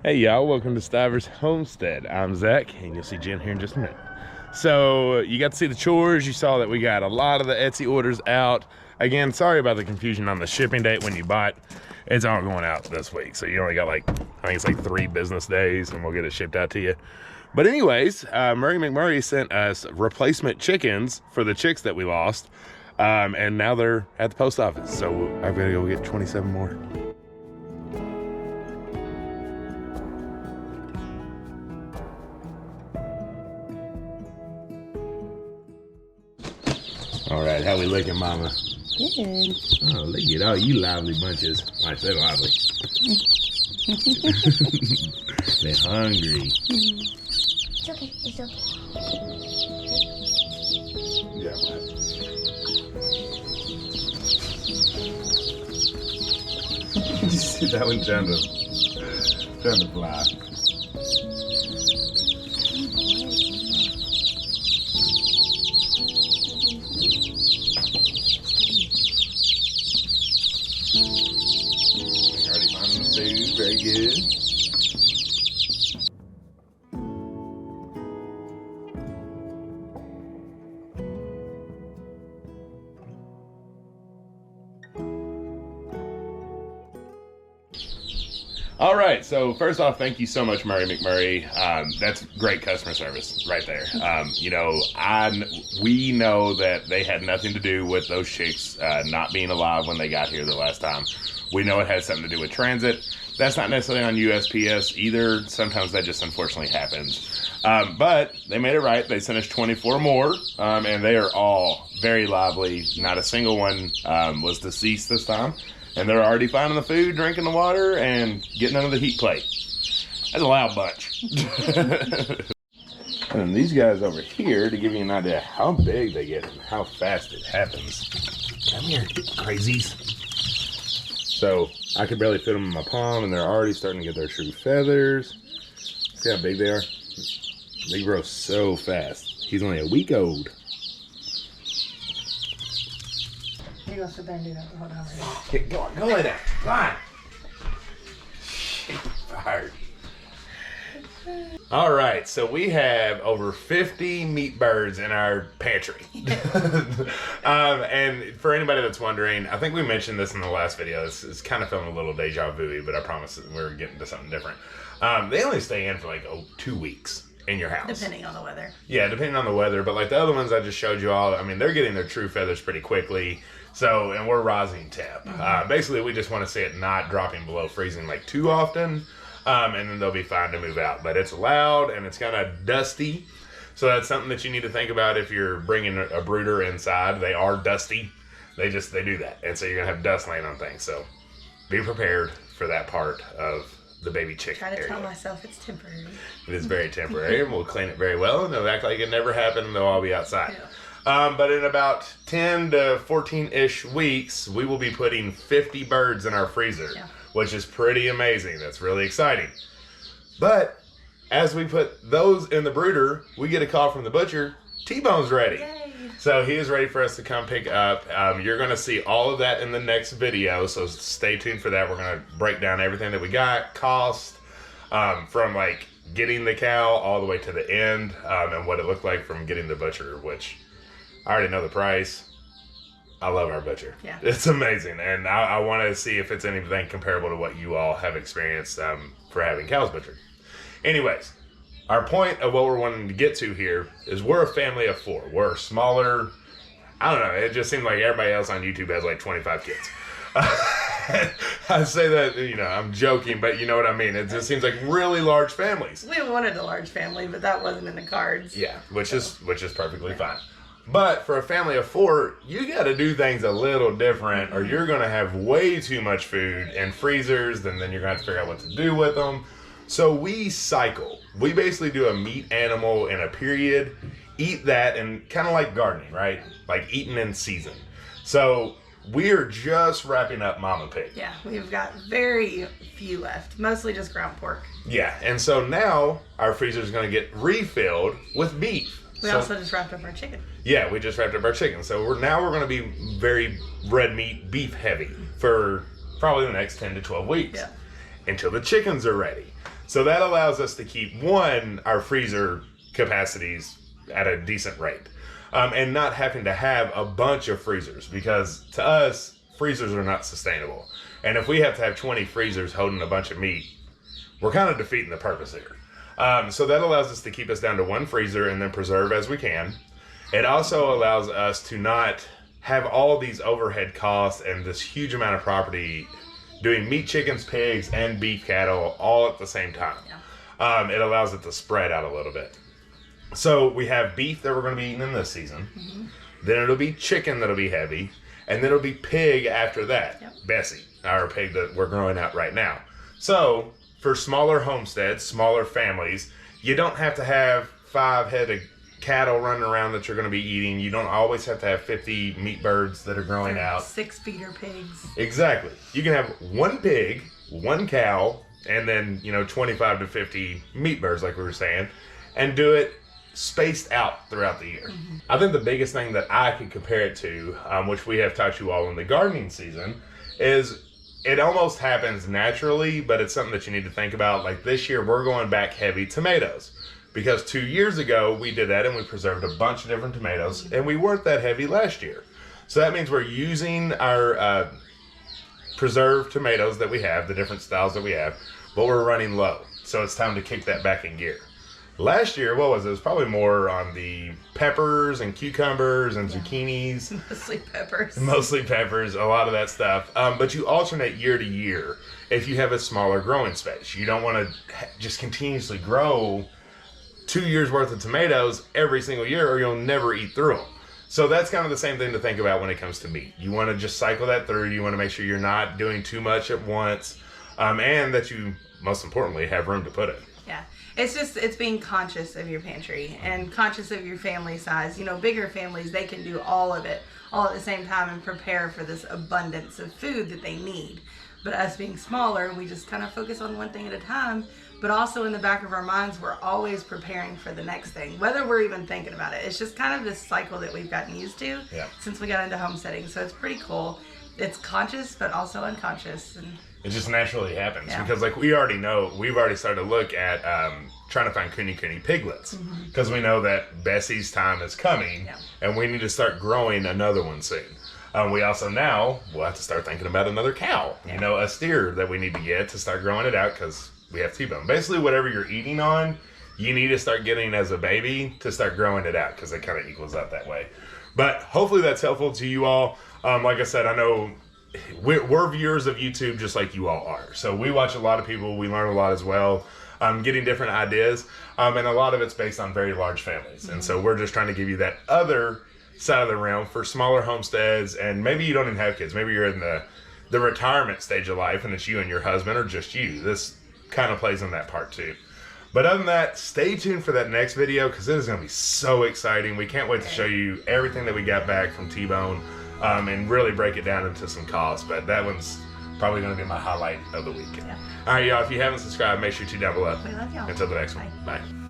Hey y'all, welcome to Stivers Homestead. I'm Zach, and you'll see Jen here in just a minute. So you got to see the chores. You saw that we got a lot of the Etsy orders out. Again, sorry about the confusion on the shipping date when you bought. It's all going out this week, so you only got I think it's like 3 business days, and we'll get it shipped out to you. But anyways, Murray McMurray sent us replacement chickens for the chicks that we lost, and now they're at the post office. So I've got to go get 27 more. All right, how we looking, Mama? Good. Oh, look at all you lively bunches. I said lively. They're hungry. It's okay. It's okay. Yeah. You see that one trying to fly. Already finding the food, very good. All right, so first off, thank you so much, Murray McMurray. That's great customer service right there. We know that they had nothing to do with those chicks not being alive when they got here the last time. We know it had something to do with transit. That's not necessarily on USPS either. Sometimes that just unfortunately happens. But they made it right. They sent us 24 more, and they are all very lively. Not a single one was deceased this time. And they're already finding the food, drinking the water, and getting under the heat plate. That's a loud bunch. And then these guys over here, to give you an idea how big they get and how fast it happens. Come here, crazies. So I could barely fit them in my palm, and they're already starting to get their true feathers. See how big they are? They grow so fast. He's only a week old. You go sit there and do that. Hold on. Okay, go lay down. Come on. Fired. All right, so we have over 50 meat birds in our pantry. And for anybody that's wondering, I think we mentioned this in the last video. It's kind of feeling a little deja vu, but I promise that we're getting to something different. They only stay in for 2 weeks in your house. Depending on the weather. Yeah, depending on the weather. But like the other ones I just showed you all, I mean, they're getting their true feathers pretty quickly. So, and we're rising temp. Basically, we just want to see it not dropping below freezing too often. And then they'll be fine to move out. But it's loud and it's kind of dusty. So that's something that you need to think about if you're bringing a brooder inside. They are dusty. They do that. And so you're going to have dust laying on things. So be prepared for that part of the baby chicken area. Try to tell myself it's temporary. It is very temporary, and we'll clean it very well, and they'll act like it never happened, and they'll all be outside. Yeah. But in about 10 to 14-ish weeks, we will be putting 50 birds in our freezer, which is pretty amazing. That's really exciting. But as we put those in the brooder, we get a call from the butcher. T-Bone's ready. Yay. So he is ready for us to come pick up. You're going to see all of that in the next video, so stay tuned for that. We're going to break down everything that we got, cost, from getting the cow all the way to the end, and what it looked like from getting the butcher, which I already know the price. I love our butcher. Yeah. It's amazing, and I want to see if it's anything comparable to what you all have experienced for having cows butchered. Anyways, our point of what we're wanting to get to here is we're a family of 4. We're smaller. I don't know. It just seems like everybody else on YouTube has 25 kids. I say that, I'm joking, but you know what I mean. It just seems like really large families. We wanted a large family, but that wasn't in the cards. Yeah, which is perfectly fine. But for a family of 4, you got to do things a little different, or you're going to have way too much food in freezers, and then you're going to have to figure out what to do with them. So we cycle. We basically do a meat animal in a period, eat that, and kind of like gardening, right? Like eating in season. So we're just wrapping up Mama Pig. Yeah, we've got very few left. Mostly just ground pork. Yeah, and so now our freezer is going to get refilled with beef. We also just wrapped up our chicken. Yeah, we just wrapped up our chicken. So we're going to be very red meat, beef heavy for probably the next 10 to 12 weeks. Yeah. Until the chickens are ready. So that allows us to keep, one, our freezer capacities at a decent rate. And not having to have a bunch of freezers, because to us, freezers are not sustainable. And if we have to have 20 freezers holding a bunch of meat, we're kind of defeating the purpose here. So that allows us to keep us down to one freezer and then preserve as we can. It also allows us to not have all these overhead costs and this huge amount of property doing meat, chickens, pigs, and beef cattle all at the same time. Yeah. It allows it to spread out a little bit. So we have beef that we're going to be eating in this season. Mm-hmm. Then it'll be chicken that'll be heavy. And then it'll be pig after that. Yep. Bessie, our pig that we're growing out right now. So for smaller homesteads, smaller families, you don't have to have 5 head of cattle running around that you're going to be eating. You don't always have to have 50 meat birds that are growing out. 6-feeder pigs. Exactly. You can have 1 pig, 1 cow, and then, 25 to 50 meat birds, like we were saying, and do it spaced out throughout the year. Mm-hmm. I think the biggest thing that I could compare it to, which we have taught you all in the gardening season, is it almost happens naturally, but it's something that you need to think about. Like this year, we're going back heavy tomatoes. Because 2 years ago, we did that and we preserved a bunch of different tomatoes, and we weren't that heavy last year. So that means we're using our preserved tomatoes that we have, the different styles that we have, but we're running low. So it's time to kick that back in gear. Last year, what was it? It was probably more on the peppers and cucumbers and zucchinis. Mostly peppers, a lot of that stuff. But you alternate year to year if you have a smaller growing space. You don't want to just continuously grow 2 years worth of tomatoes every single year, or you'll never eat through them. So that's kind of the same thing to think about when it comes to meat. You want to just cycle that through. You want to make sure you're not doing too much at once, and that you, most importantly, have room to put it. Yeah. It's being conscious of your pantry and conscious of your family size. Bigger families, they can do all of it all at the same time and prepare for this abundance of food that they need. But us being smaller, we just kind of focus on one thing at a time. But also in the back of our minds, we're always preparing for the next thing, whether we're even thinking about it. It's just kind of this cycle that we've gotten used to since we got into homesteading. So it's pretty cool. It's conscious, but also unconscious. And it just naturally happens because, like, we already know, we've already started to look at trying to find kuni piglets because we know that Bessie's time is coming and we need to start growing another one soon. We also now will have to start thinking about another cow, a steer that we need to get to start growing it out because we have T-bone. Basically, whatever you're eating on, you need to start getting as a baby to start growing it out because it kind of equals out that way. But hopefully that's helpful to you all. Like I said, I know we're viewers of YouTube just like you all are. So we watch a lot of people. We learn a lot as well, getting different ideas. And a lot of it's based on very large families. And so we're just trying to give you that other side of the realm for smaller homesteads. And maybe you don't even have kids. Maybe you're in the retirement stage of life and it's you and your husband or just you. This kind of plays in that part too. But other than that, stay tuned for that next video because it is going to be so exciting. We can't wait to show you everything that we got back from T-Bone and really break it down into some costs. But that one's probably going to be my highlight of the week. Yeah. All right, y'all, if you haven't subscribed, make sure to down below. We love y'all. Until the next one. Bye. Bye.